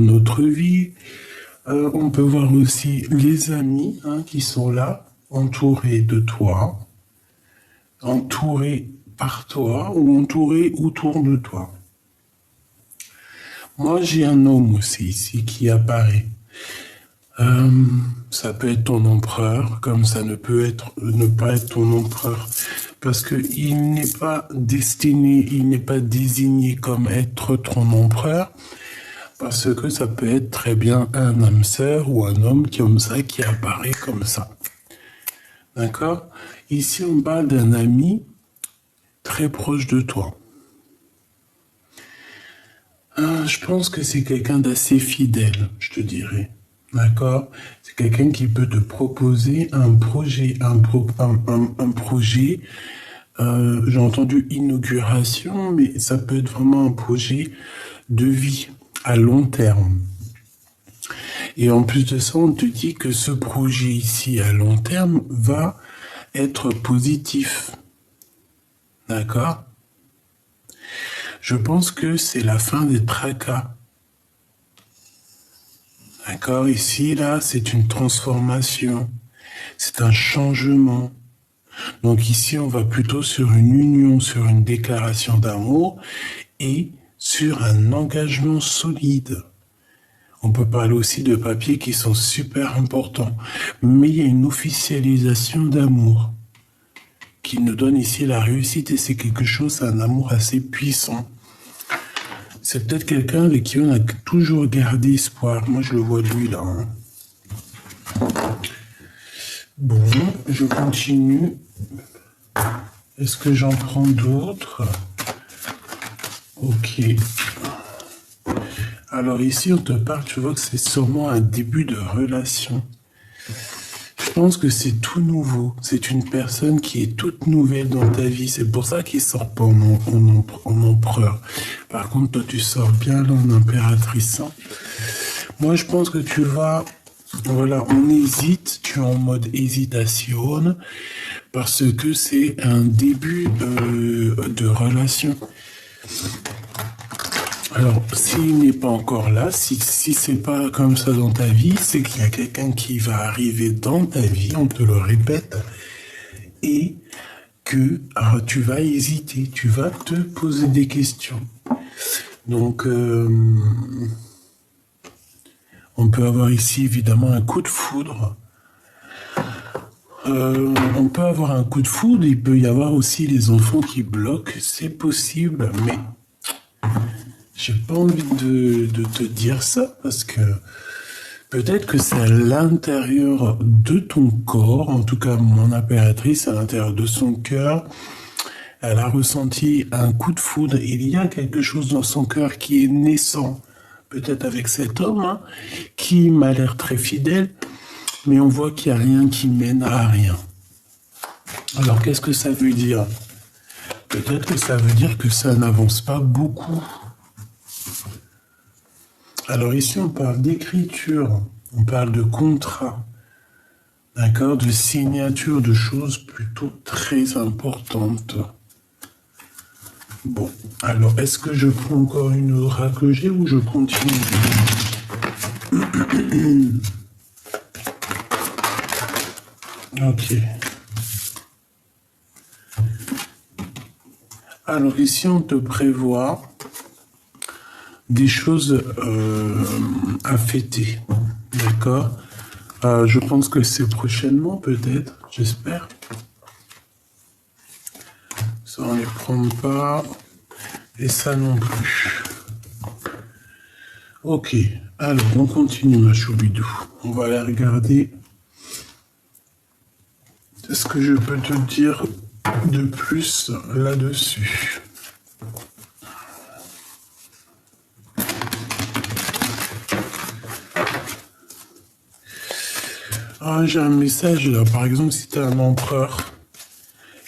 notre vie. On peut voir aussi les amis qui sont là, entourés de toi, entourés par toi ou entourés autour de toi. Moi, j'ai un homme aussi ici qui apparaît. Ça peut être ton empereur, comme ça ne peut être ne pas être ton empereur, parce que il n'est pas destiné, il n'est pas désigné comme être ton empereur, parce que ça peut être très bien un âme sœur ou un homme comme ça qui apparaît comme ça. D'accord? Ici, on parle d'un ami très proche de toi. Je pense que c'est quelqu'un d'assez fidèle, je te dirais. D'accord? C'est quelqu'un qui peut te proposer un projet, un projet. J'ai entendu inauguration, mais ça peut être vraiment un projet de vie à long terme. Et en plus de ça, on te dit que ce projet ici à long terme va être positif. D'accord? Je pense que c'est la fin des tracas. D'accord? Ici, là, c'est une transformation. C'est un changement. Donc ici, on va plutôt sur une union, sur une déclaration d'amour et sur un engagement solide. On peut parler aussi de papiers qui sont super importants. Mais il y a une officialisation d'amour qui nous donne ici la réussite et c'est quelque chose, un amour assez puissant. C'est peut-être quelqu'un avec qui on a toujours gardé espoir. Moi, je le vois lui là. Bon, je continue. Est-ce que j'en prends d'autres? Ok. Alors ici, on te parle, tu vois que c'est sûrement un début de relation. Je pense que c'est tout nouveau. C'est une personne qui est toute nouvelle dans ta vie. C'est pour ça qu'il sort pas en empereur. Par contre, toi, tu sors bien là en impératrice. Moi, je pense que tu vas... Voilà, on hésite. Tu es en mode hésitation. Parce que c'est un début de relation. Alors, s'il n'est pas encore là, si c'est pas comme ça dans ta vie, c'est qu'il y a quelqu'un qui va arriver dans ta vie, on te le répète, et que tu vas hésiter, tu vas te poser des questions. Donc, on peut avoir ici évidemment un coup de foudre. On peut avoir un coup de foudre, il peut y avoir aussi les enfants qui bloquent, c'est possible, mais... J'ai pas envie de te dire ça parce que peut-être que c'est à l'intérieur de ton corps, en tout cas mon impératrice, à l'intérieur de son cœur, elle a ressenti un coup de foudre. Il y a quelque chose dans son cœur qui est naissant, peut-être avec cet homme, qui m'a l'air très fidèle, mais on voit qu'il n'y a rien qui mène à rien. Alors qu'est-ce que ça veut dire? Peut-être que ça veut dire que ça n'avance pas beaucoup. Alors ici, on parle d'écriture, on parle de contrat, d'accord, de signature, de choses plutôt très importantes. Bon, alors est-ce que je prends encore une oracle G ou je continue? Ok. Alors ici, on te prévoit des choses à fêter, d'accord? Je pense que c'est prochainement, peut-être, j'espère. Ça, on les prend pas, et ça non plus. Ok, alors on continue, ma choubidou. On va aller regarder ce que je peux te dire de plus là-dessus. Ah, j'ai un message là, par exemple, si tu es un empereur,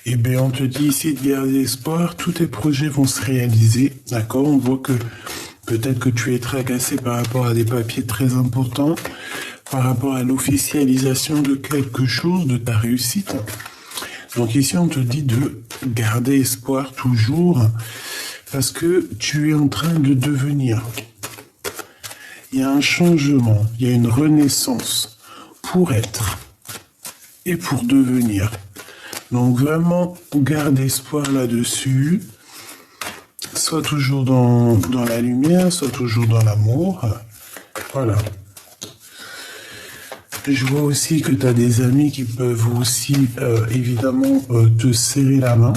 eh bien, on te dit ici de garder espoir, tous tes projets vont se réaliser, d'accord? On voit que peut-être que tu es tracasé par rapport à des papiers très importants, par rapport à l'officialisation de quelque chose, de ta réussite. Donc ici, on te dit de garder espoir toujours, parce que tu es en train de devenir. Il y a un changement, il y a une renaissance pour être et pour devenir. Donc vraiment, garde espoir là-dessus. Sois toujours dans la lumière, sois toujours dans l'amour. Voilà. Je vois aussi que tu as des amis qui peuvent aussi, évidemment, te serrer la main.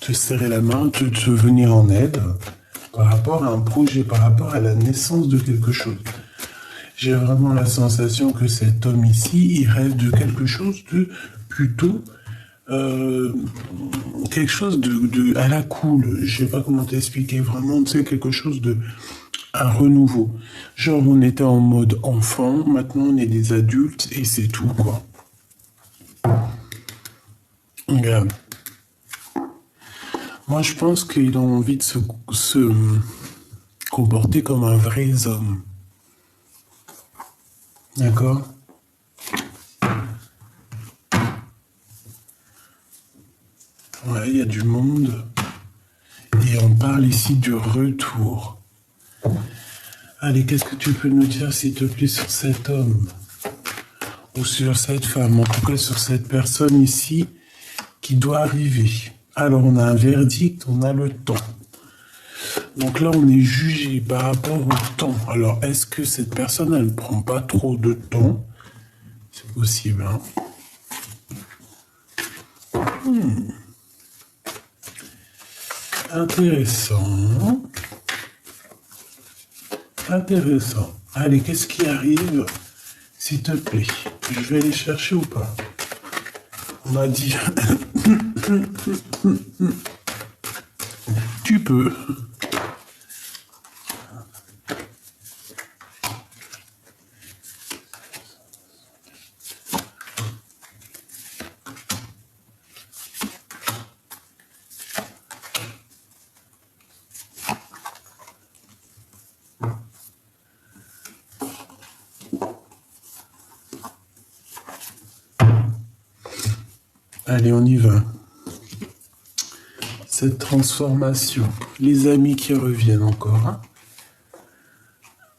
Te venir en aide par rapport à un projet, par rapport à la naissance de quelque chose. J'ai vraiment la sensation que cet homme ici, il rêve de quelque chose de plutôt quelque chose de à la cool. Je sais pas comment t'expliquer. Vraiment, tu sais, quelque chose de un renouveau. Genre, on était en mode enfant, maintenant on est des adultes et c'est tout, quoi. Regarde. Moi, je pense qu'il a envie de se comporter comme un vrai homme. D'accord? Ouais, il y a du monde. Et on parle ici du retour. Allez, qu'est-ce que tu peux nous dire, s'il te plaît, sur cet homme? Ou sur cette femme, en tout cas sur cette personne ici qui doit arriver. Alors, on a un verdict, on a le temps. Donc là, on est jugé par rapport au temps. Alors, est-ce que cette personne, elle ne prend pas trop de temps? C'est possible, hein? Intéressant. Intéressant. Allez, qu'est-ce qui arrive, s'il te plaît? Je vais aller chercher ou pas? On m'a dit... Tu peux. Allez, on y va. Cette transformation. Les amis qui reviennent encore. Hein.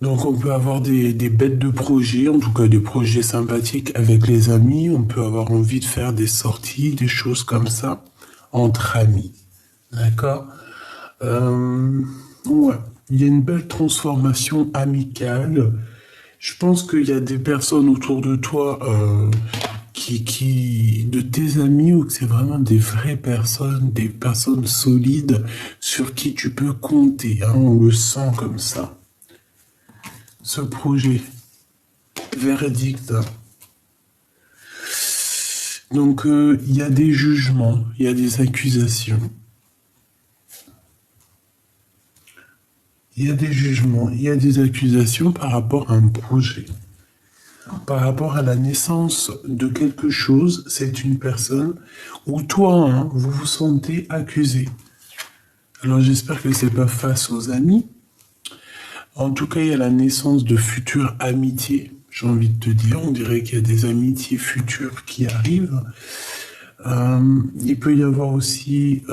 Donc on peut avoir des bêtes de projets, en tout cas des projets sympathiques avec les amis. On peut avoir envie de faire des sorties, des choses comme ça, entre amis. D'accord? Ouais. Il y a une belle transformation amicale. Je pense qu'il y a des personnes autour de toi de tes amis, ou que c'est vraiment des vraies personnes, des personnes solides sur qui tu peux compter. Hein, on le sent comme ça. Ce projet, verdict. Donc, il y a des jugements, il y a des accusations. Il y a des jugements, il y a des accusations par rapport à un projet. Par rapport à la naissance de quelque chose, c'est une personne où toi, hein, vous vous sentez accusé. Alors j'espère que c'est pas face aux amis. En tout cas, il y a la naissance de futures amitiés. J'ai envie de te dire, on dirait qu'il y a des amitiés futures qui arrivent. Il peut y avoir aussi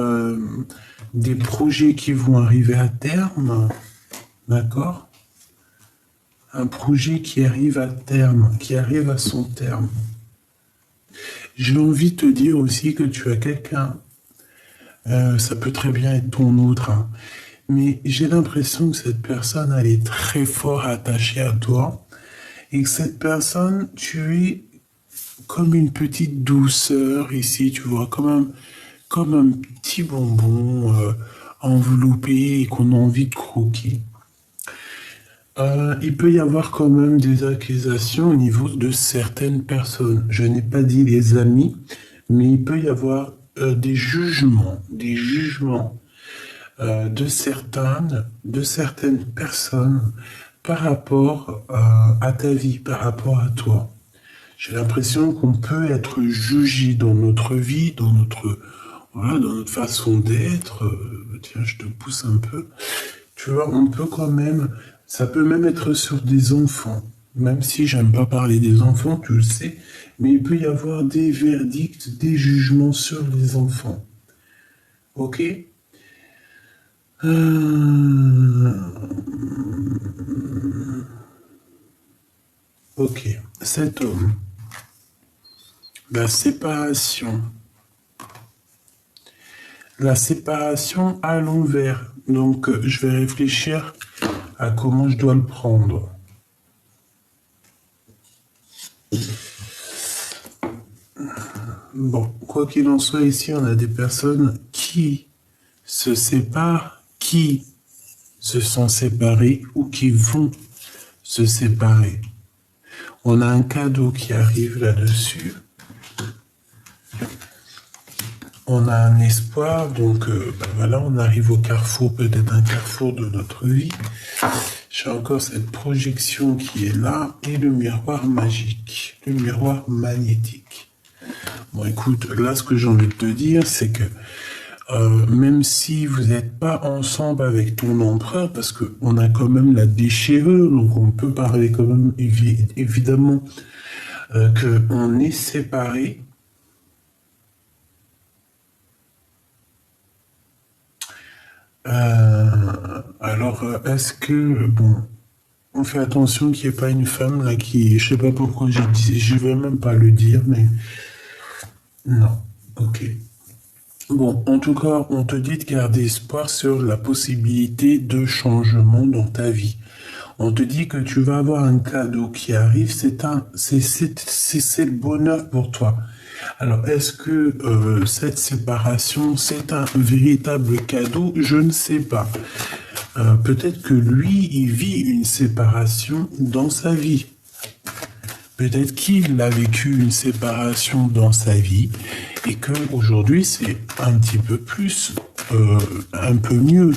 des projets qui vont arriver à terme. D'accord? Un projet qui arrive à terme, qui arrive à son terme. J'ai envie de te dire aussi que tu as quelqu'un, ça peut très bien être ton autre, hein, mais j'ai l'impression que cette personne, elle est très fort attachée à toi, et que cette personne, tu es comme une petite douceur ici, tu vois, comme un petit bonbon enveloppé et qu'on a envie de croquer. Il peut y avoir quand même des accusations au niveau de certaines personnes. Je n'ai pas dit les amis, mais il peut y avoir des jugements de certaines personnes par rapport à ta vie, par rapport à toi. J'ai l'impression qu'on peut être jugé dans notre vie, voilà, dans notre façon d'être. Tiens, je te pousse un peu. Tu vois, on peut quand même, ça peut même être sur des enfants. Même si j'aime pas parler des enfants, tu le sais, mais il peut y avoir des verdicts, des jugements sur les enfants. Ok? Ok, cet homme, la séparation. La séparation à l'envers. Donc, je vais réfléchir à comment je dois le prendre. Bon, quoi qu'il en soit, ici, on a des personnes qui se séparent, qui se sont séparés ou qui vont se séparer. On a un cadeau qui arrive là-dessus. On a un espoir, donc voilà, on arrive au carrefour, peut-être un carrefour de notre vie. J'ai encore cette projection qui est là et le miroir magique, le miroir magnétique. Bon, écoute, là, ce que j'ai envie de te dire, c'est que même si vous n'êtes pas ensemble avec ton empereur, parce qu'on a quand même la déchirure, donc on peut parler quand même évidemment qu'on est séparés. Alors, est-ce que, bon, on fait attention qu'il n'y ait pas une femme là qui, je sais pas pourquoi j'ai dit, je vais même pas le dire, mais non, ok. Bon, en tout cas, on te dit de garder espoir sur la possibilité de changement dans ta vie. On te dit que tu vas avoir un cadeau qui arrive, c'est le bonheur pour toi. Alors, est-ce que cette séparation, c'est un véritable cadeau? Je ne sais pas. Peut-être que lui, il vit une séparation dans sa vie. Peut-être qu'il a vécu une séparation dans sa vie et qu'aujourd'hui, c'est un petit peu plus, un peu mieux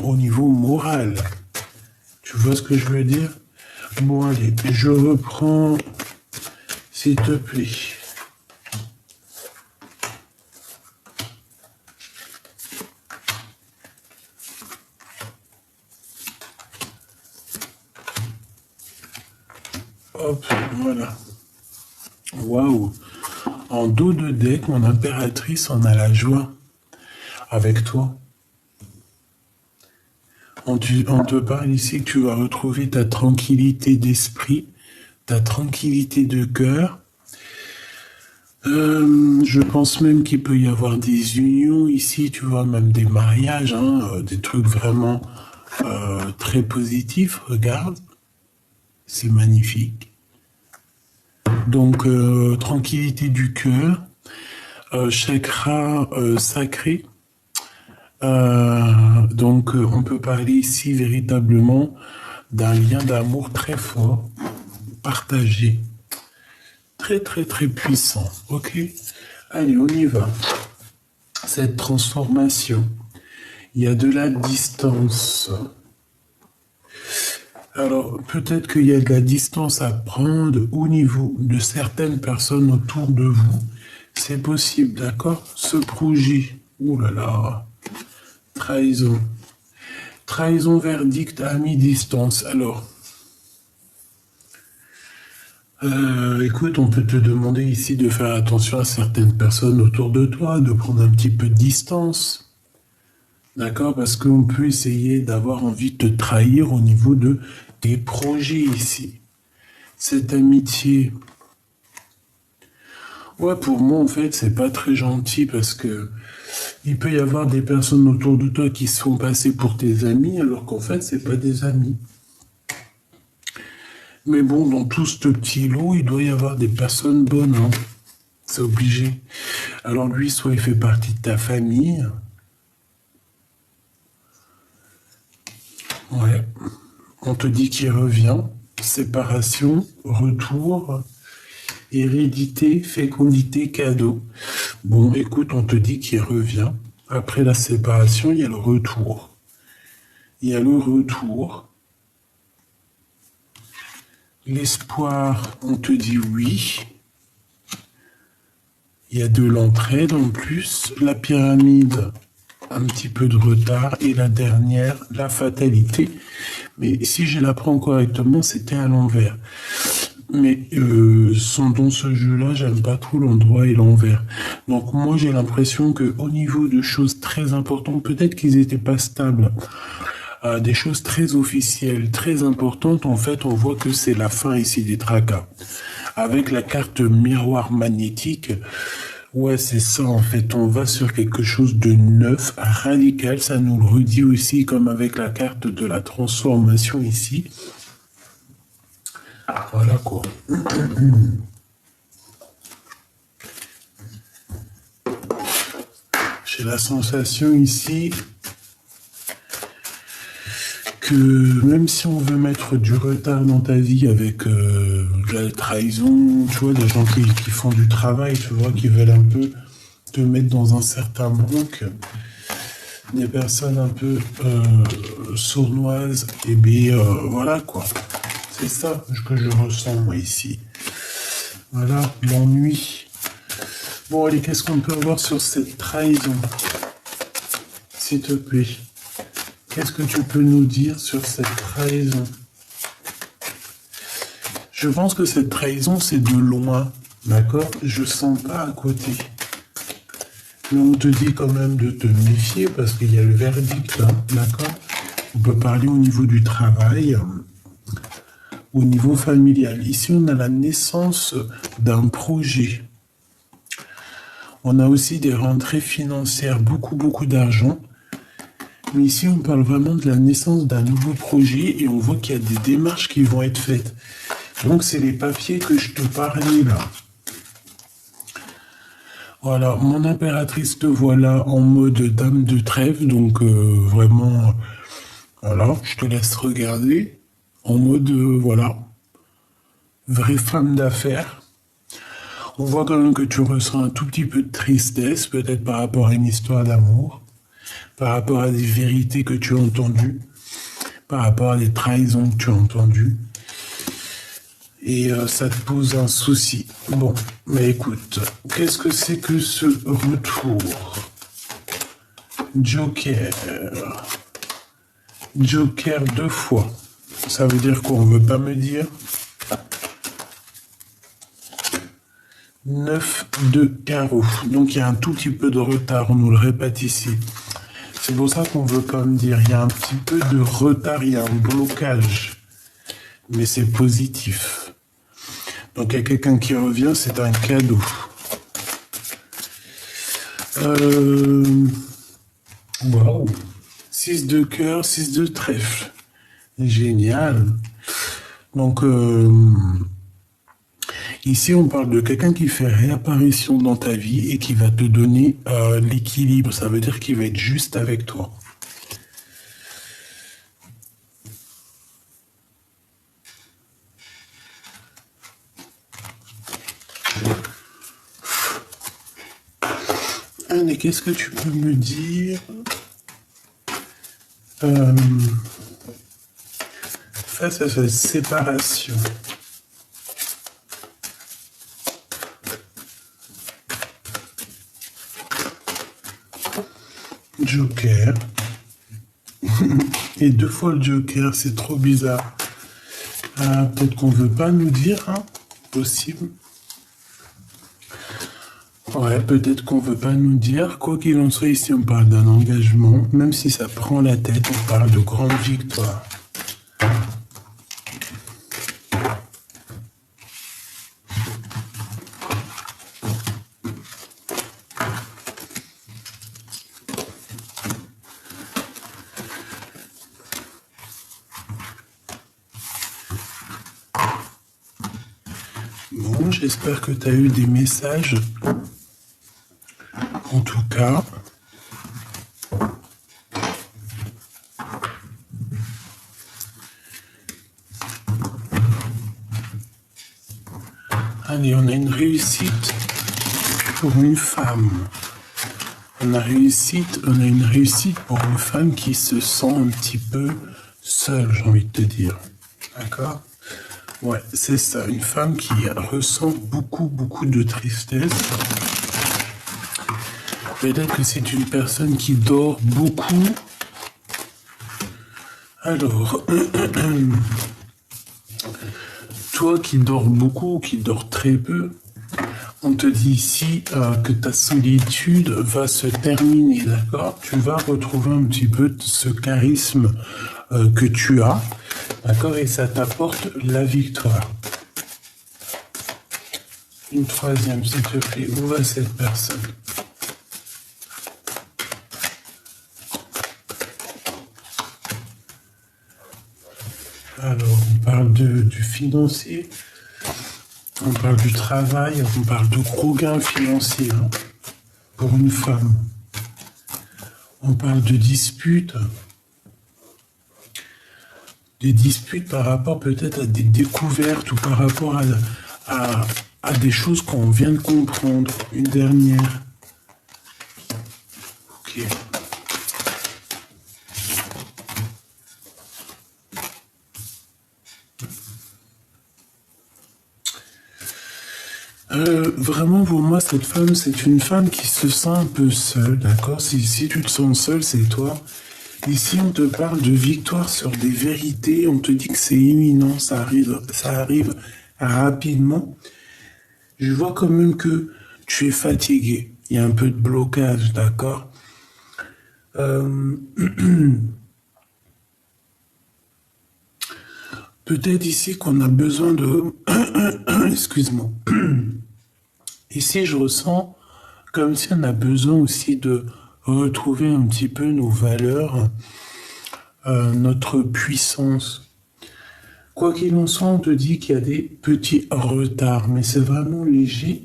au niveau moral. Tu vois ce que je veux dire? Bon, allez, je reprends, s'il te plaît. Hop, voilà. Waouh. En dos de deck, mon impératrice en a la joie avec toi. On te parle ici que tu vas retrouver ta tranquillité d'esprit, ta tranquillité de cœur. Je pense même qu'il peut y avoir des unions ici, tu vois, même des mariages, hein, des trucs vraiment très positifs. Regarde, c'est magnifique. Donc, tranquillité du cœur, chakra sacré. Donc, on peut parler ici véritablement d'un lien d'amour très fort, partagé, très très très puissant. Ok? Allez, on y va. Cette transformation, il y a de la distance. Alors, peut-être qu'il y a de la distance à prendre au niveau de certaines personnes autour de vous. C'est possible, d'accord? Ce projet, ouh là là, trahison. Trahison, verdict à mi-distance. Alors, écoute, on peut te demander ici de faire attention à certaines personnes autour de toi, de prendre un petit peu de distance. D'accord? Parce qu'on peut essayer d'avoir envie de te trahir au niveau de tes projets ici. Cette amitié. Ouais, pour moi, en fait, c'est pas très gentil parce que il peut y avoir des personnes autour de toi qui se font passer pour tes amis alors qu'en fait, c'est pas des amis. Mais bon, dans tout ce petit lot, il doit y avoir des personnes bonnes, hein. C'est obligé. Alors lui, soit il fait partie de ta famille. Ouais. On te dit qu'il revient. Séparation, retour, hérédité, fécondité, cadeau. Bon, écoute, on te dit qu'il revient. Après la séparation, il y a le retour. Il y a le retour. L'espoir, on te dit oui. Il y a de l'entraide en plus. La pyramide, un petit peu de retard. Et la dernière, la fatalité. Mais si je la prends correctement, c'était à l'envers. Mais dans ce jeu-là, j'aime pas trop l'endroit et l'envers. Donc moi, j'ai l'impression que au niveau de choses très importantes, peut-être qu'ils n'étaient pas stables des choses très officielles, très importantes, en fait, on voit que c'est la fin ici des tracas. Avec la carte miroir magnétique, ouais, c'est ça, en fait, on va sur quelque chose de neuf, radical, ça nous le redit aussi, comme avec la carte de la transformation ici. Voilà, quoi. J'ai la sensation ici que même si on veut mettre du retard dans ta vie avec la trahison, tu vois, des gens qui font du travail, tu vois, qui veulent un peu te mettre dans un certain manque, des personnes un peu sournoises, et bien voilà quoi. C'est ça que je ressens moi ici. Voilà, l'ennui. Bon allez, qu'est-ce qu'on peut avoir sur cette trahison? S'il te plaît. Qu'est-ce que tu peux nous dire sur cette trahison? Je pense que cette trahison, c'est de loin, d'accord? Je sens pas à côté. Mais on te dit quand même de te méfier parce qu'il y a le verdict, là, d'accord? On peut parler au niveau du travail, au niveau familial. Ici, on a la naissance d'un projet. On a aussi des rentrées financières, beaucoup d'argent. Mais ici, on parle vraiment de la naissance d'un nouveau projet et on voit qu'il y a des démarches qui vont être faites. Donc, c'est les papiers que je te parlais là. Voilà, mon impératrice te voilà en mode dame de trèfle. Donc, vraiment, voilà, je te laisse regarder. En mode, voilà, vraie femme d'affaires. On voit quand même que tu ressens un tout petit peu de tristesse, peut-être par rapport à une histoire d'amour. Par rapport à des vérités que tu as entendues, par rapport à des trahisons que tu as entendues. Et ça te pose un souci. Bon, mais écoute, qu'est-ce que c'est que ce retour? Joker. Joker 2 fois. Ça veut dire qu'on ne veut pas me dire 9 de carreau. Donc il y a un tout petit peu de retard, on nous le répète ici. C'est pour ça qu'on veut pas me dire, il y a un petit peu de retard, il y a un blocage. Mais c'est positif. Donc il y a quelqu'un qui revient, c'est un cadeau. Waouh. 6 de cœur, 6 de trèfle. Génial. Donc ici on parle de quelqu'un qui fait réapparition dans ta vie et qui va te donner l'équilibre. Ça veut dire qu'il va être juste avec toi. Allez, qu'est-ce que tu peux me dire face à cette séparation? Joker. Et 2 fois le Joker, c'est trop bizarre. Peut-être qu'on veut pas nous dire, hein? Possible. Ouais, peut-être qu'on veut pas nous dire. Quoi qu'il en soit, ici, on parle d'un engagement. Même si ça prend la tête, on parle de grande victoire. Bon, j'espère que tu as eu des messages. En tout cas, allez, on a une réussite pour une femme. On a une réussite pour une femme qui se sent un petit peu seule, j'ai envie de te dire. D'accord? Ouais, c'est ça, une femme qui ressent beaucoup de tristesse. Peut-être que c'est une personne qui dort beaucoup. Alors, toi qui dors beaucoup, qui dors très peu, On te dit ici que ta solitude va se terminer, d'accord? Tu vas retrouver un petit peu ce charisme que tu as, d'accord? Et ça t'apporte la victoire. Une troisième, s'il te plaît. Où va cette personne? Alors, on parle du financier. On parle du travail, on parle de gros gains financiers hein, pour une femme. On parle de disputes. Des disputes par rapport peut-être à des découvertes ou par rapport à des choses qu'on vient de comprendre. Une dernière. Ok. Vraiment, pour moi, cette femme, c'est une femme qui se sent un peu seule, d'accord? Si tu te sens seule, c'est toi. Ici, on te parle de victoire sur des vérités, on te dit que c'est imminent, ça arrive rapidement. Je vois quand même que tu es fatigué, il y a un peu de blocage, d'accord? Peut-être ici qu'on a besoin de... Excuse-moi. Ici, je ressens comme si on a besoin aussi de retrouver un petit peu nos valeurs, notre puissance. Quoi qu'il en soit, on te dit qu'il y a des petits retards, mais c'est vraiment léger.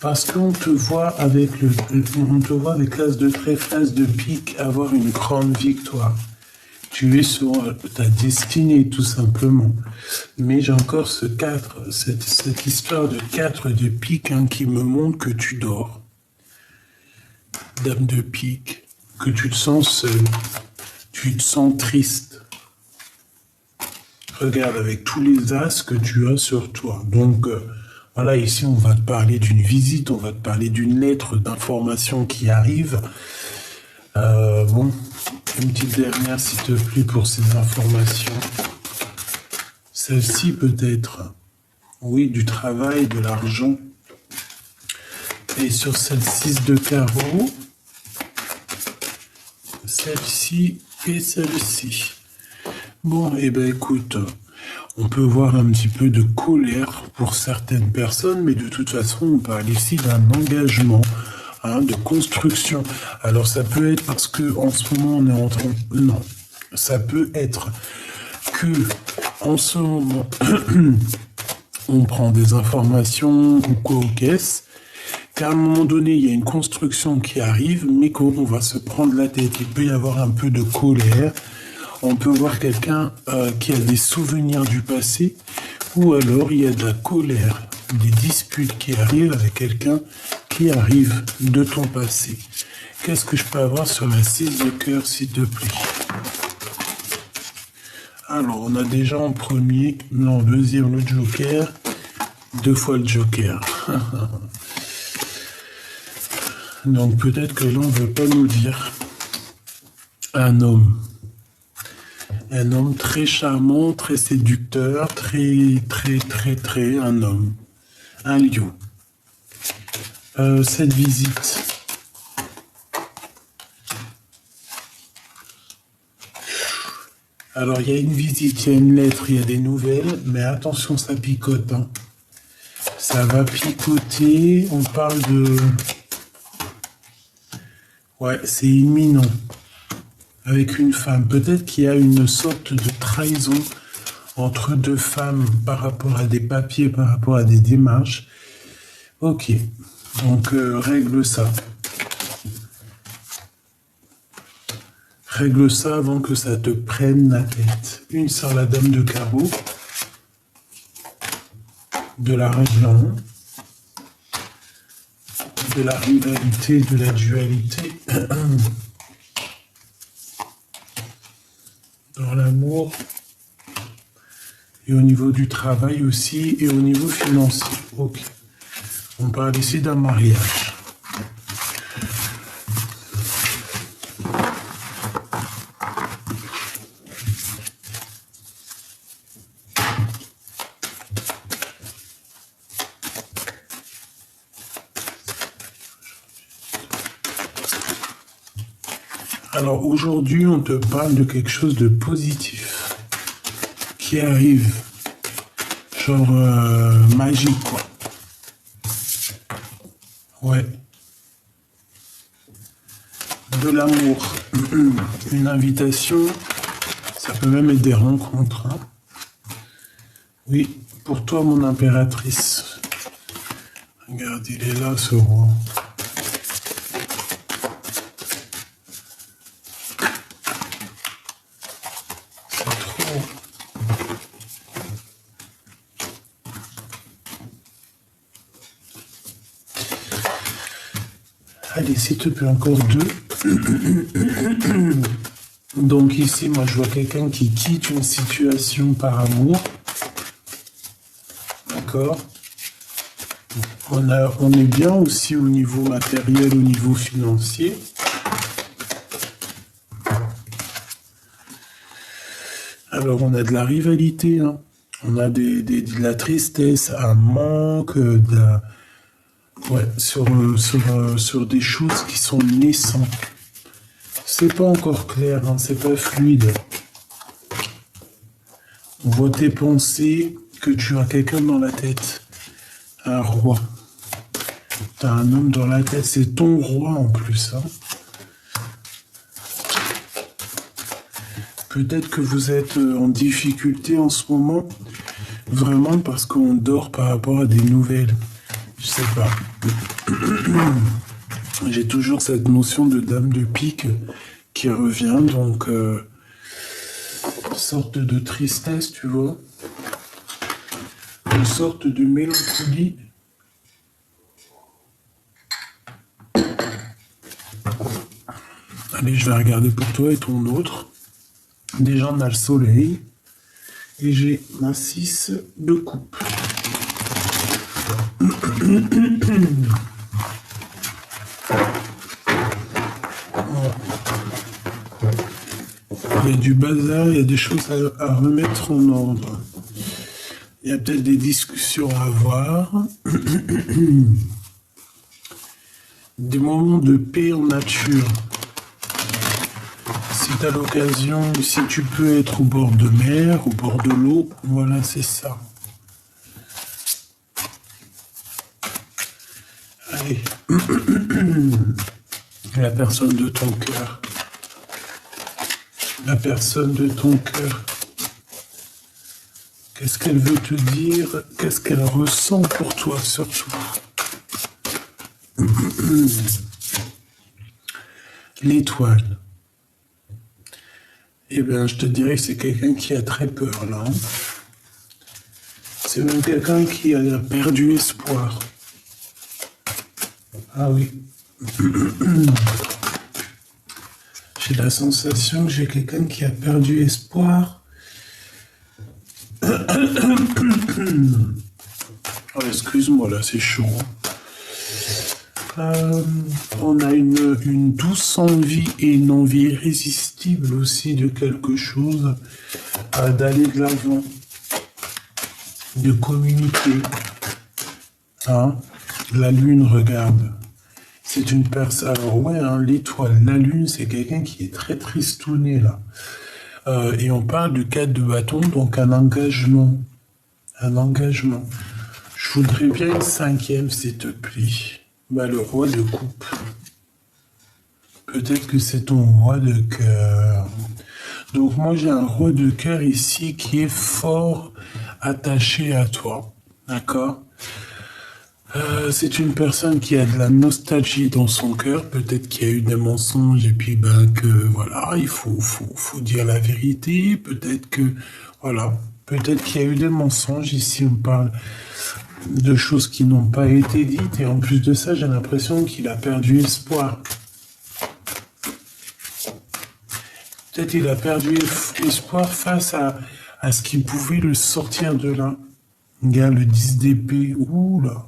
Parce qu'on te voit avec on te voit avec l'as de trèfle, l'as de pique, avoir une grande victoire. Tu es sur ta destinée, tout simplement. Mais j'ai encore ce 4, cette histoire de 4 de pique hein, qui me montre que tu dors. Dame de pique, que tu te sens seul, tu te sens triste. Regarde avec tous les as que tu as sur toi. Donc, voilà, ici, on va te parler d'une visite, on va te parler d'une lettre d'information qui arrive. Bon, une petite dernière, s'il te plaît, pour ces informations. Celle-ci, peut-être. Oui, du travail, de l'argent. Et sur celle 6 de carreau, celle-ci et celle-ci. Bon, eh ben écoute, on peut voir un petit peu de colère pour certaines personnes, mais de toute façon, on parle ici d'un engagement, hein, de construction. Alors ça peut être parce que en ce moment on est en train... Non, ça peut être que en ce moment on prend des informations ou quoi aux caisses, qu'à un moment donné il y a une construction qui arrive, mais qu'on va se prendre la tête. Il peut y avoir un peu de colère. On peut voir quelqu'un qui a des souvenirs du passé, ou alors il y a de la colère, des disputes qui arrivent avec quelqu'un qui arrive de ton passé. Qu'est-ce que je peux avoir sur la 6 de cœur, s'il te plaît? Alors, on a déjà en premier, non, deuxième, le joker, 2 fois le joker. Donc peut-être que là, on ne veut pas nous dire un homme. Un homme très charmant, très séducteur, très, un homme. Un lion. Cette visite. Alors, il y a une visite, il y a une lettre, il y a des nouvelles, mais attention, ça picote. Hein. Ça va picoter, on parle de... Ouais, c'est imminent. Avec une femme. Peut-être qu'il y a une sorte de trahison entre deux femmes par rapport à des papiers, par rapport à des démarches. Ok, donc règle ça. Règle ça avant que ça te prenne la tête. Une sur la dame de carreau, de la région, de la rivalité, de la dualité. Dans l'amour, et au niveau du travail aussi, et au niveau financier. Ok. On parle ici d'un mariage. Alors aujourd'hui, on te parle de quelque chose de positif qui arrive, genre magique quoi. Ouais. De l'amour. Une invitation, ça peut même être des rencontres. Hein. Oui, pour toi mon impératrice. Regarde, il est là ce roi. C'est trop. Allez, s'il te plaît, encore deux. Donc ici, moi, je vois quelqu'un qui quitte une situation par amour. D'accord. On est bien aussi au niveau matériel, au niveau financier. Alors, on a de la rivalité, hein. On a de la tristesse, un manque, ouais, sur des choses qui sont naissantes. C'est pas encore clair, hein, c'est pas fluide. On voit tes pensées que tu as quelqu'un dans la tête. Un roi. T'as un homme dans la tête, c'est ton roi en plus. Hein. Peut-être que vous êtes en difficulté en ce moment, vraiment parce qu'on dort par rapport à des nouvelles. Je sais pas. J'ai toujours cette notion de dame de pique qui revient, donc sorte de tristesse, tu vois, une sorte de mélancolie. Allez, je vais regarder pour toi et ton autre. Déjà, on a le soleil. Et j'ai ma 6 de coupe. Il y a du bazar, il y a des choses à remettre en ordre. Il y a peut-être des discussions à avoir. Des moments de paix en nature. Si tu as l'occasion, si tu peux être au bord de mer, au bord de l'eau, voilà, c'est ça. Allez. La personne de ton cœur. La personne de ton cœur. Qu'est-ce qu'elle veut te dire? Qu'est-ce qu'elle ressent pour toi, surtout? L'étoile. Eh bien, je te dirais que c'est quelqu'un qui a très peur, là. C'est même quelqu'un qui a perdu espoir. Ah oui. J'ai la sensation que j'ai quelqu'un qui a perdu espoir. Oh, excuse-moi, là, c'est chaud. On a une douce envie et une envie irrésistible aussi de quelque chose, d'aller de l'avant, de communiquer. Hein? La lune, regarde. C'est une personne. Alors ouais, hein, l'étoile, la lune, c'est quelqu'un qui est très tristouné là. Et on parle du 4 de bâton, donc un engagement. Un engagement. Je voudrais bien une 5e, s'il te plaît. Bah, le roi de coupe. Peut-être que c'est ton roi de cœur. Donc moi j'ai un roi de cœur ici qui est fort attaché à toi. D'accord? C'est une personne qui a de la nostalgie dans son cœur. Peut-être qu'il y a eu des mensonges et puis ben que voilà, il faut dire la vérité. Peut-être que voilà, peut-être qu'il y a eu des mensonges. Ici on parle de choses qui n'ont pas été dites et en plus de ça, j'ai l'impression qu'il a perdu espoir. Peut-être qu'il a perdu espoir face à ce qui pouvait le sortir de là. Regarde le 10 d'épée. Ouh là.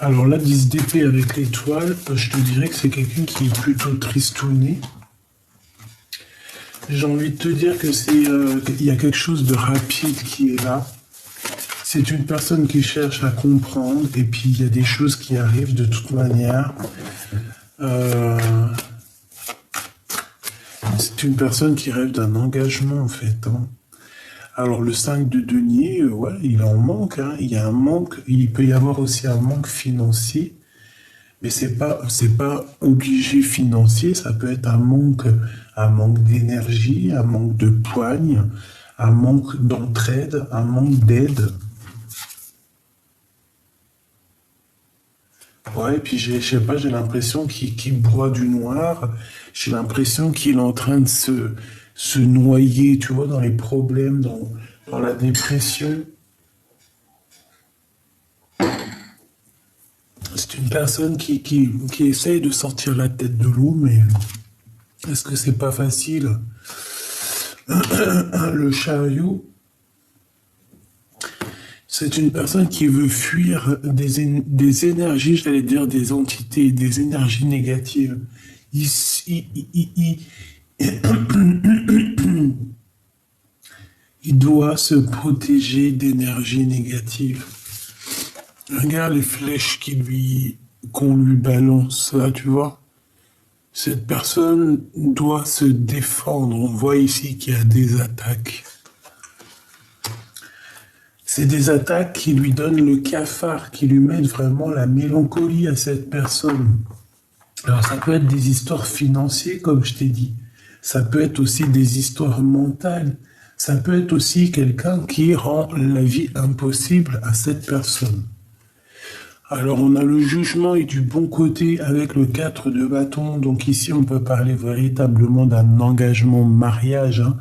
Alors là, 10 d'épée avec l'étoile, je te dirais que c'est quelqu'un qui est plutôt tristouné. J'ai envie de te dire que qu'il y a quelque chose de rapide qui est là. C'est une personne qui cherche à comprendre et puis il y a des choses qui arrivent de toute manière. Euh, c'est une personne qui rêve d'un engagement en fait, hein. Alors le 5 de denier, ouais, il en manque, hein. Il y a un manque, il peut y avoir aussi un manque financier, mais c'est pas obligé financier, ça peut être un manque d'énergie, un manque de poigne, un manque d'entraide, un manque d'aide. Ouais, et puis je sais pas, j'ai l'impression qu'il broie du noir. J'ai l'impression qu'il est en train de se noyer, tu vois, dans les problèmes, dans la dépression. C'est une personne qui essaye de sortir la tête de l'eau, mais est-ce que c'est pas facile? Le chariot, c'est une personne qui veut fuir des énergies, j'allais dire des entités, des énergies négatives. Il, il doit se protéger d'énergie négative. Regarde les flèches qu'on lui balance là, tu vois. Cette personne doit se défendre. On voit ici qu'il y a des attaques. C'est des attaques qui lui donnent le cafard, qui lui mettent vraiment la mélancolie à cette personne. Alors ça peut être des histoires financières, comme je t'ai dit. Ça peut être aussi des histoires mentales. Ça peut être aussi quelqu'un qui rend la vie impossible à cette personne. Alors on a le jugement et du bon côté avec le 4 de bâton. Donc ici on peut parler véritablement d'un engagement mariage, hein.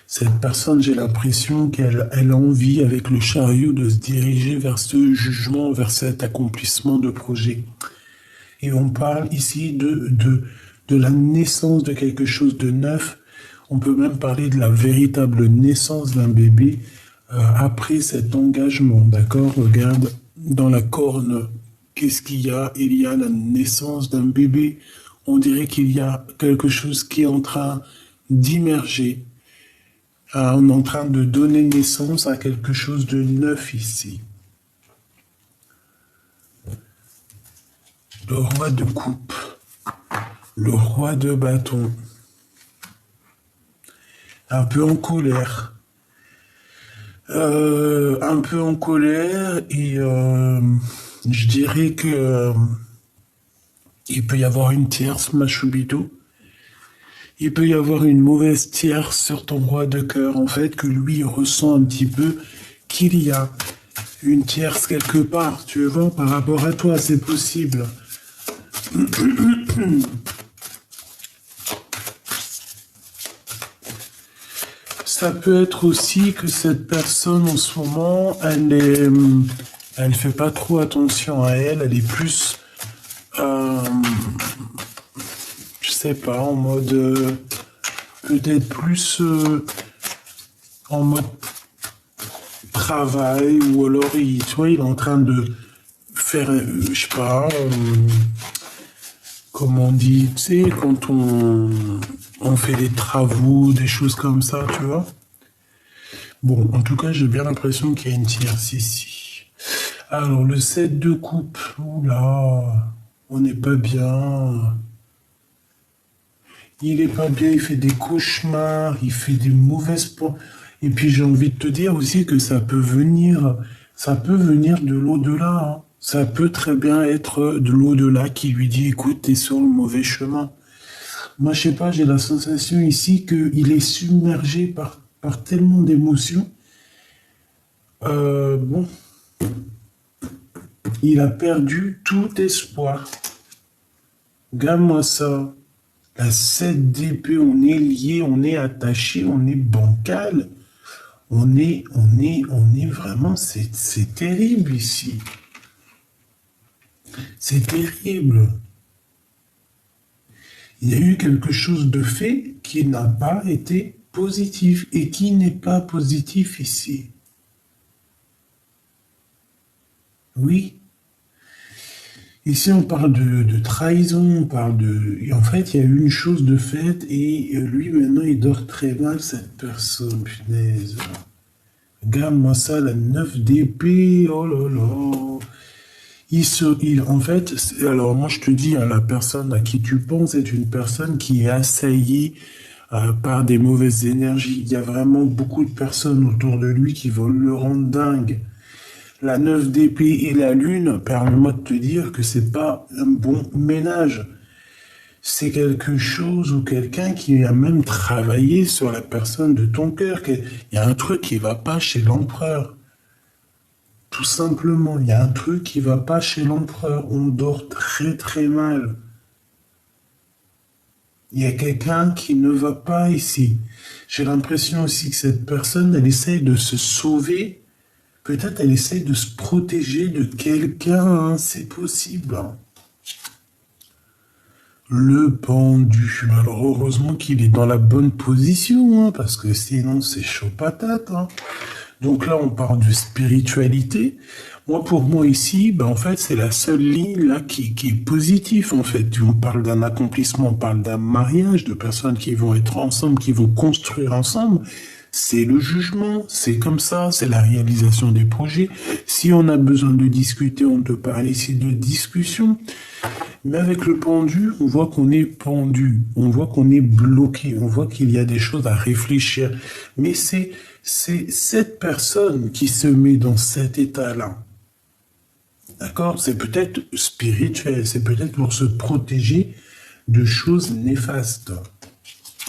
Cette personne, j'ai l'impression qu'elle a envie avec le chariot de se diriger vers ce jugement, vers cet accomplissement de projet. Et on parle ici de la naissance de quelque chose de neuf. On peut même parler de la véritable naissance d'un bébé après cet engagement. D'accord? Regarde dans la corne, qu'est-ce qu'il y a? Il y a la naissance d'un bébé. On dirait qu'il y a quelque chose qui est en train d'immerger. On est en train de donner naissance à quelque chose de neuf ici. Le roi de coupe, le roi de bâton, un peu en colère. Un peu en colère et je dirais que il peut y avoir une tierce, Machubito. Il peut y avoir une mauvaise tierce sur ton roi de cœur, en fait, que lui ressent un petit peu qu'il y a une tierce quelque part, tu vois, par rapport à toi, c'est possible. Ça peut être aussi que cette personne en ce moment, elle fait pas trop attention à elle, elle est plus, euh, je sais pas, en mode, peut-être plus en mode travail, ou alors tu vois, il est en train de faire, je sais pas, comme on dit, tu sais, quand on fait des travaux, des choses comme ça, tu vois. Bon, en tout cas, j'ai bien l'impression qu'il y a une tierce ici. Alors, le 7 de coupe, oula, on n'est pas bien. Il est pas bien, il fait des cauchemars, il fait des mauvaises points. Et puis, j'ai envie de te dire aussi que ça peut venir de l'au-delà, hein. Ça peut très bien être de l'au-delà qui lui dit, écoute, t'es sur le mauvais chemin. Moi, je sais pas, j'ai la sensation ici qu'il est submergé par tellement d'émotions. Bon, il a perdu tout espoir. Regarde-moi ça. La 7 d'épée, on est lié, on est attaché, on est bancal. On est vraiment, c'est terrible ici. C'est terrible. Il y a eu quelque chose de fait qui n'a pas été positif et qui n'est pas positif ici. Oui, Ici, on parle de trahison, on parle de... Et en fait, il y a une chose de faite, et lui, maintenant, il dort très mal, cette personne, punaise. Regarde-moi ça, la 9 d'épée, oh là là. En fait, alors moi je te dis, hein, la personne à qui tu penses est une personne qui est assaillie par des mauvaises énergies. Il y a vraiment beaucoup de personnes autour de lui qui veulent le rendre dingue. La 9 d'épée et la lune, permets-moi de te dire que c'est pas un bon ménage. C'est quelque chose ou quelqu'un qui a même travaillé sur la personne de ton cœur. Il y a un truc qui va pas chez l'empereur. Tout simplement, il y a un truc qui va pas chez l'empereur. On dort très très mal. Il y a quelqu'un qui ne va pas ici. J'ai l'impression aussi que cette personne, elle essaye de se sauver. Peut-être elle essaye de se protéger de quelqu'un, hein. C'est possible. Le pendu. Alors heureusement qu'il est dans la bonne position, hein, parce que sinon c'est chaud patate, hein. Donc là, on parle de spiritualité. Moi, pour moi ici, en fait, c'est la seule ligne là qui est positive. En fait, on parle d'un accomplissement, on parle d'un mariage, de personnes qui vont être ensemble, qui vont construire ensemble. C'est le jugement, c'est comme ça, c'est la réalisation des projets. Si on a besoin de discuter, on peut parler ici de discussion. Mais avec le pendu, on voit qu'on est pendu, on voit qu'on est bloqué, on voit qu'il y a des choses à réfléchir. Mais c'est cette personne qui se met dans cet état-là. D'accord? C'est peut-être spirituel, c'est peut-être pour se protéger de choses néfastes.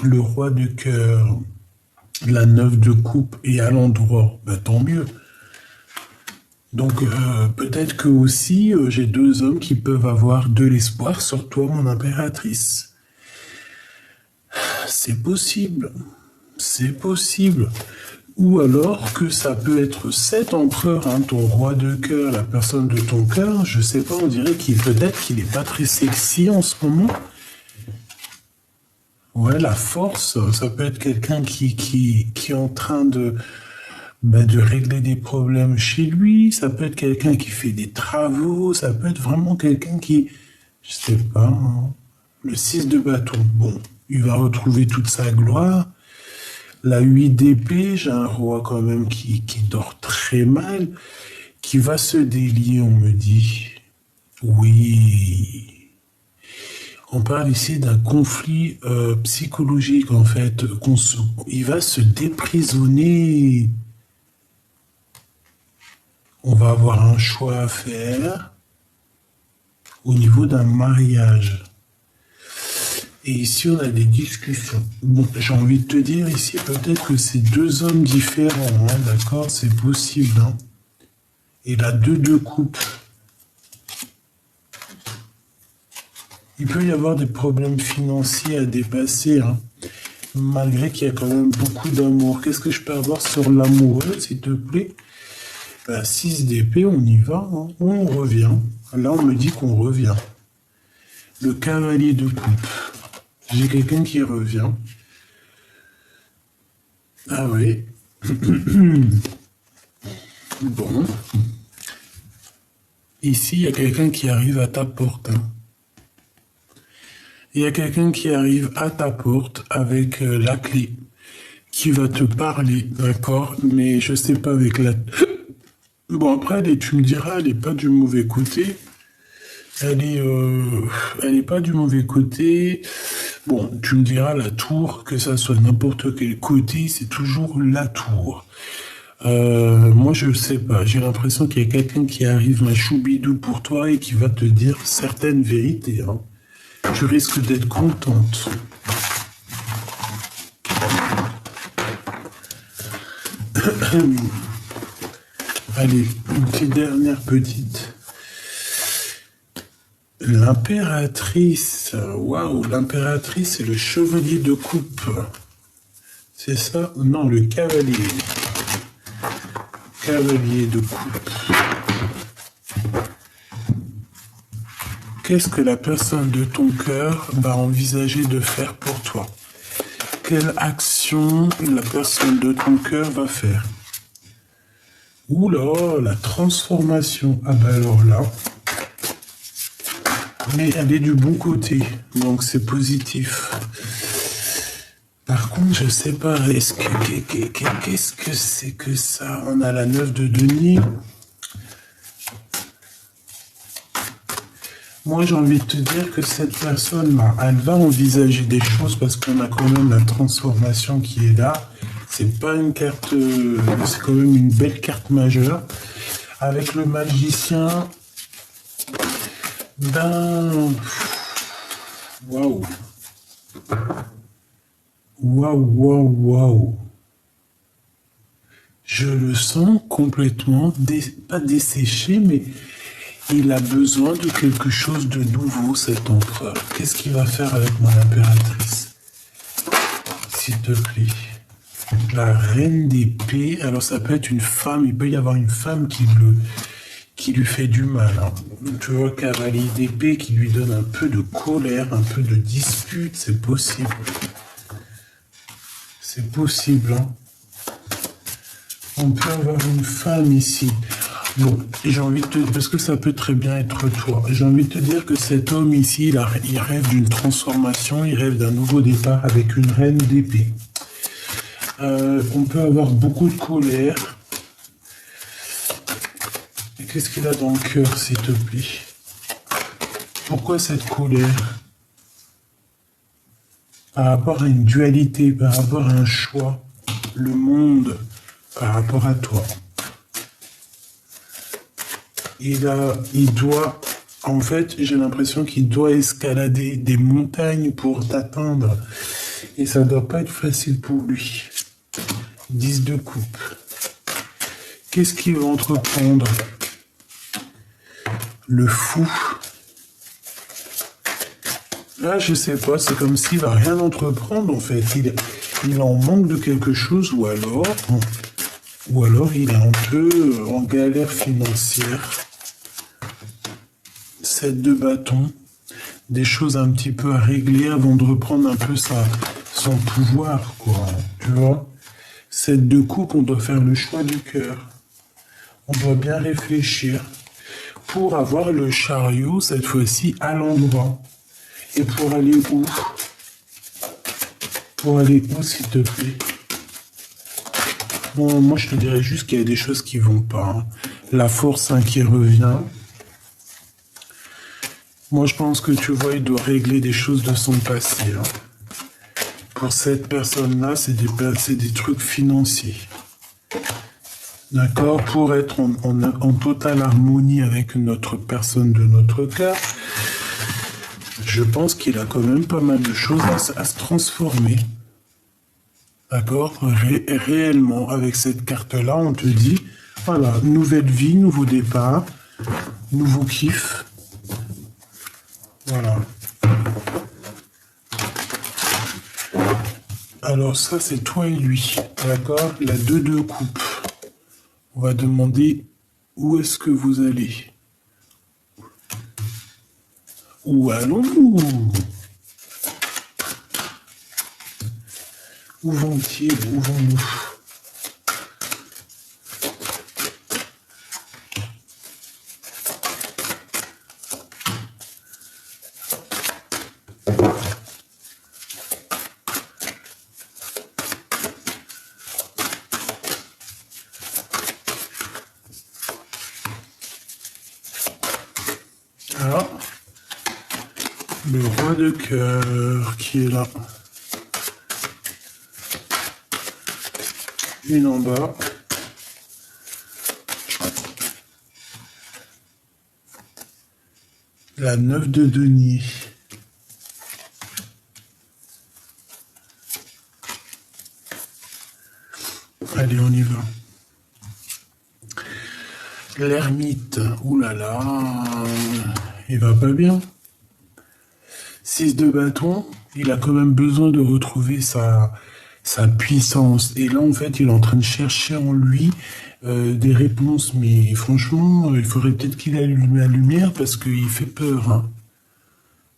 Le roi de cœur, la 9 de coupe et à l'endroit, tant mieux. Donc peut-être que aussi j'ai deux hommes qui peuvent avoir de l'espoir sur toi, mon impératrice. C'est possible. C'est possible. Ou alors que ça peut être cet empereur, hein, ton roi de cœur, la personne de ton cœur, je sais pas, on dirait peut-être qu'il est pas très sexy en ce moment. Ouais, la force, ça peut être quelqu'un qui est en train de régler des problèmes chez lui, ça peut être quelqu'un qui fait des travaux, ça peut être vraiment quelqu'un qui, je sais pas, hein, le 6 de bâton, bon, il va retrouver toute sa gloire. La 8 d'épée, j'ai un roi quand même qui dort très mal, qui va se délier, on me dit. Oui. On parle ici d'un conflit psychologique, en fait. Il va se déprisonner. On va avoir un choix à faire au niveau d'un mariage. Et ici, on a des discussions. Bon, j'ai envie de te dire ici, peut-être que c'est deux hommes différents, hein, d'accord? C'est possible, hein. Et la 2 de coupe. Il peut y avoir des problèmes financiers à dépasser, hein, malgré qu'il y a quand même beaucoup d'amour. Qu'est-ce que je peux avoir sur l'amoureux, s'il te plaît? 6 d'épée, on y va, hein. On revient. Là, on me dit qu'on revient. Le cavalier de coupe. J'ai quelqu'un qui revient. Ah oui. Bon. Ici, il y a quelqu'un qui arrive à ta porte, hein. Il y a quelqu'un qui arrive à ta porte avec la clé, qui va te parler, d'accord? Mais je sais pas avec la... Bon, après, tu me diras, elle est pas du mauvais côté. Elle est pas du mauvais côté. Bon, tu me diras, la tour, que ça soit n'importe quel côté, c'est toujours la tour. Moi, je sais pas. J'ai l'impression qu'il y a quelqu'un qui arrive, un choubidou pour toi, et qui va te dire certaines vérités, hein. Tu risques d'être contente. Allez, une petite dernière petite. L'impératrice. Waouh, l'impératrice et le chevalier de coupe. C'est ça? Non, le cavalier. Cavalier de coupe. Qu'est-ce que la personne de ton cœur va envisager de faire pour toi? Quelle action la personne de ton cœur va faire? Oula, la transformation. Ah ben alors là, Mais elle est du bon côté, donc c'est positif. Par contre, je sais pas, qu'est-ce que c'est que ça? On a la 9 de denier. Moi, j'ai envie de te dire que cette personne-là, elle va envisager des choses parce qu'on a quand même la transformation qui est là. C'est pas une carte, c'est quand même une belle carte majeure. Avec le magicien, ben, waouh, waouh, waouh, waouh. Je le sens complètement, pas desséché, mais il a besoin de quelque chose de nouveau, cet empereur. Qu'est-ce qu'il va faire avec mon impératrice? S'il te plaît. La reine d'épée, alors ça peut être une femme, il peut y avoir une femme qui lui fait du mal. Hein. Tu vois, cavalier d'épée qui lui donne un peu de colère, un peu de dispute, c'est possible. C'est possible, hein. On peut avoir une femme ici. Bon, j'ai envie de te dire, parce que ça peut très bien être toi, j'ai envie de te dire que cet homme ici, il rêve d'une transformation, il rêve d'un nouveau départ avec une reine d'épée. On peut avoir beaucoup de colère. Qu'est-ce qu'il a dans le cœur, s'il te plaît? Pourquoi cette colère? Par rapport à une dualité, par rapport à un choix, le monde, par rapport à toi. Il doit, en fait, j'ai l'impression qu'il doit escalader des montagnes pour t'atteindre. Et ça ne doit pas être facile pour lui. 10 de coupe. Qu'est-ce qu'il va entreprendre? Le fou. Là, je sais pas, c'est comme s'il va rien entreprendre, en fait. Il en manque de quelque chose, ou alors il est un peu en galère financière. 7 de bâton. Des choses un petit peu à régler avant de reprendre un peu son pouvoir, quoi. Tu vois? 7 de coupe, on doit faire le choix du cœur. On doit bien réfléchir pour avoir le chariot, cette fois-ci, à l'endroit. Et pour aller où? Pour aller où, s'il te plaît? Bon, moi, je te dirais juste qu'il y a des choses qui vont pas. Hein. La force qui revient. Moi, je pense que tu vois, il doit régler des choses de son passé. Hein. Pour cette personne-là, c'est des trucs financiers. D'accord? Pour être en totale harmonie avec notre personne de notre cœur, je pense qu'il a quand même pas mal de choses à se transformer. D'accord? Réellement, avec cette carte-là, on te dit, voilà, nouvelle vie, nouveau départ, nouveau kiff. Voilà. Alors ça, c'est toi et lui. D'accord? La 2 de coupe. On va demander où est-ce que vous allez. Où allons-nous? Où vont-ils? Où vont-nous? Ah, le roi de cœur qui est là. Une en bas. La 9 de denier. Allez, on y va. L'ermite. Ouh là là. Il va pas bien. 6 de bâton. Il a quand même besoin de retrouver sa puissance. Et là, en fait, il est en train de chercher en lui des réponses. Mais franchement, il faudrait peut-être qu'il allume la lumière parce qu'il fait peur. Hein.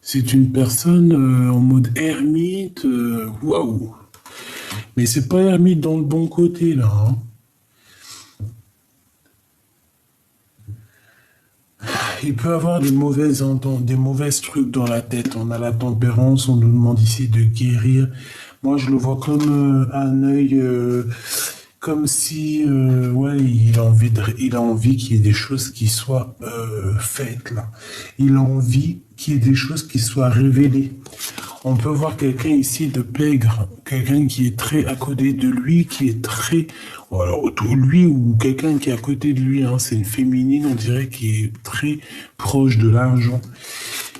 C'est une personne en mode ermite. Waouh! Mais c'est pas ermite dans le bon côté, là. Hein. Il peut avoir des mauvaises trucs dans la tête. On a la tempérance, on nous demande ici de guérir. Moi, je le vois comme un œil, comme si, ouais, il a envie qu'il y ait des choses qui soient faites là. Il a envie qu'il y ait des choses qui soient révélées. On peut voir quelqu'un ici de pègre, quelqu'un qui est très à côté de lui, qui est très, ou alors lui ou quelqu'un qui est à côté de lui, hein, c'est une féminine, on dirait, qui est très proche de l'argent.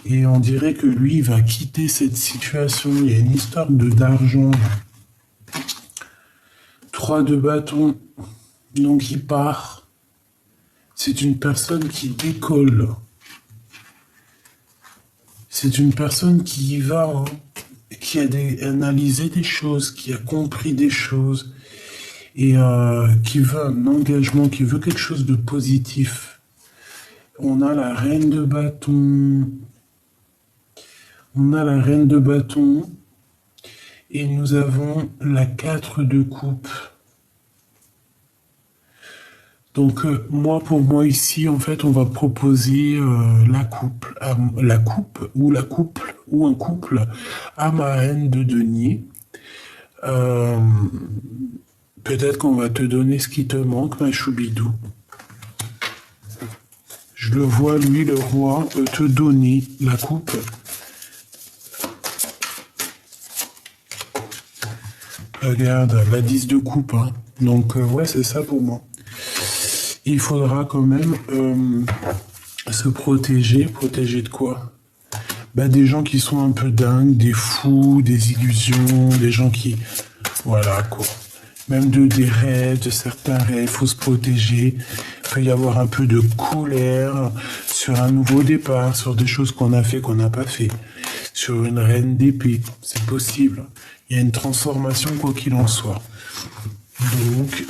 Et on dirait que lui va quitter cette situation. Il y a une histoire d'argent. 3 de bâton, donc il part. C'est une personne qui décolle. C'est une personne qui y va, hein, qui a analysé des choses, qui a compris des choses, et qui veut un engagement, qui veut quelque chose de positif. On a la reine de bâton. On a la reine de bâton. Et nous avons la 4 de coupe. Donc moi, pour moi ici, en fait, on va proposer la coupe ou un couple à ma reine de denier. Peut-être qu'on va te donner ce qui te manque, ma choubidou. Je le vois, lui, le roi, te donner la coupe. Regarde, la 10 de coupe, hein. Donc ouais, c'est ça pour moi. Il faudra quand même se protéger. Protéger de quoi? Bah, des gens qui sont un peu dingues, des fous, des illusions, des gens qui... Voilà, quoi. Même des rêves, de certains rêves, il faut se protéger. Il peut y avoir un peu de colère sur un nouveau départ, sur des choses qu'on a fait, qu'on n'a pas fait. Sur une reine d'épée, c'est possible. Il y a une transformation, quoi qu'il en soit.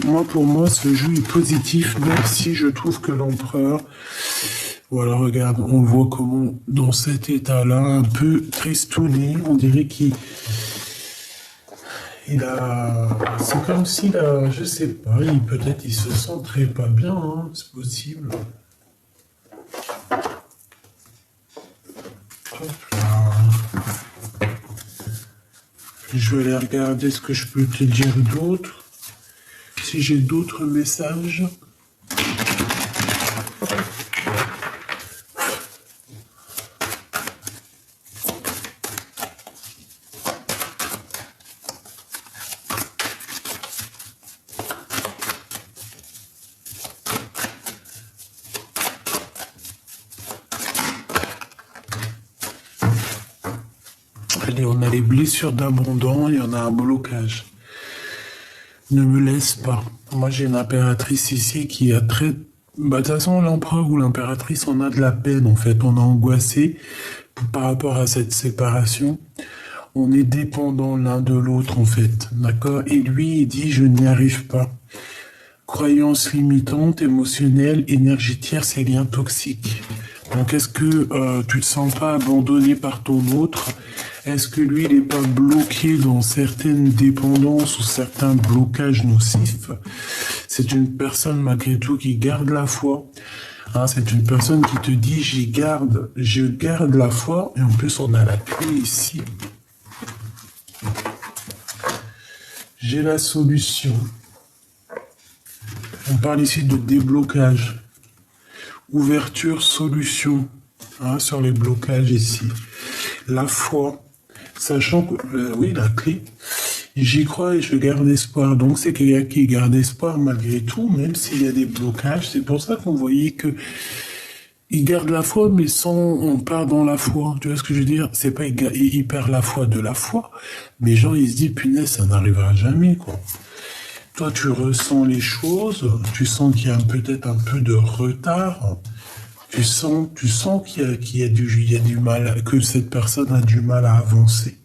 Donc, pour moi, ce jeu est positif, même si je trouve que l'empereur, voilà, regarde, on le voit comment, dans cet état-là, un peu tristouné, on dirait qu'il c'est comme s'il a, je sais pas, peut-être il se sent très pas bien, hein, c'est possible. Hop là. Je vais aller regarder ce que je peux te dire d'autre. Si j'ai d'autres messages. Allez, on a les blessures d'abondant et on a un blocage. Ne me laisse pas. Moi, j'ai une impératrice ici qui a très... Bah, de toute façon, l'empereur ou l'impératrice, on a de la peine, en fait. On est angoissé par rapport à cette séparation. On est dépendant l'un de l'autre, en fait. D'accord? Et lui, il dit, je n'y arrive pas. Croyance limitante, émotionnelle, énergétière, c'est liens toxiques. Donc, est-ce que tu te sens pas abandonné par ton autre? Est-ce que lui, il n'est pas bloqué dans certaines dépendances ou certains blocages nocifs? C'est une personne, malgré tout, qui garde la foi. Hein, c'est une personne qui te dit, je garde la foi. Et en plus, on a la clé ici. J'ai la solution. On parle ici de déblocage. Ouverture, solution, hein, sur les blocages ici. La foi, sachant que, oui, la clé, j'y crois et je garde espoir. Donc c'est quelqu'un qui garde espoir malgré tout, même s'il y a des blocages. C'est pour ça qu'on voyait que il garde la foi, mais sans on part dans la foi. Tu vois ce que je veux dire? C'est pas il perd la foi de la foi, mais genre il se dit punaise, ça n'arrivera jamais, quoi. Toi, tu ressens les choses, tu sens qu'il y a peut-être un peu de retard, tu sens qu'il y a du mal, que cette personne a du mal à avancer.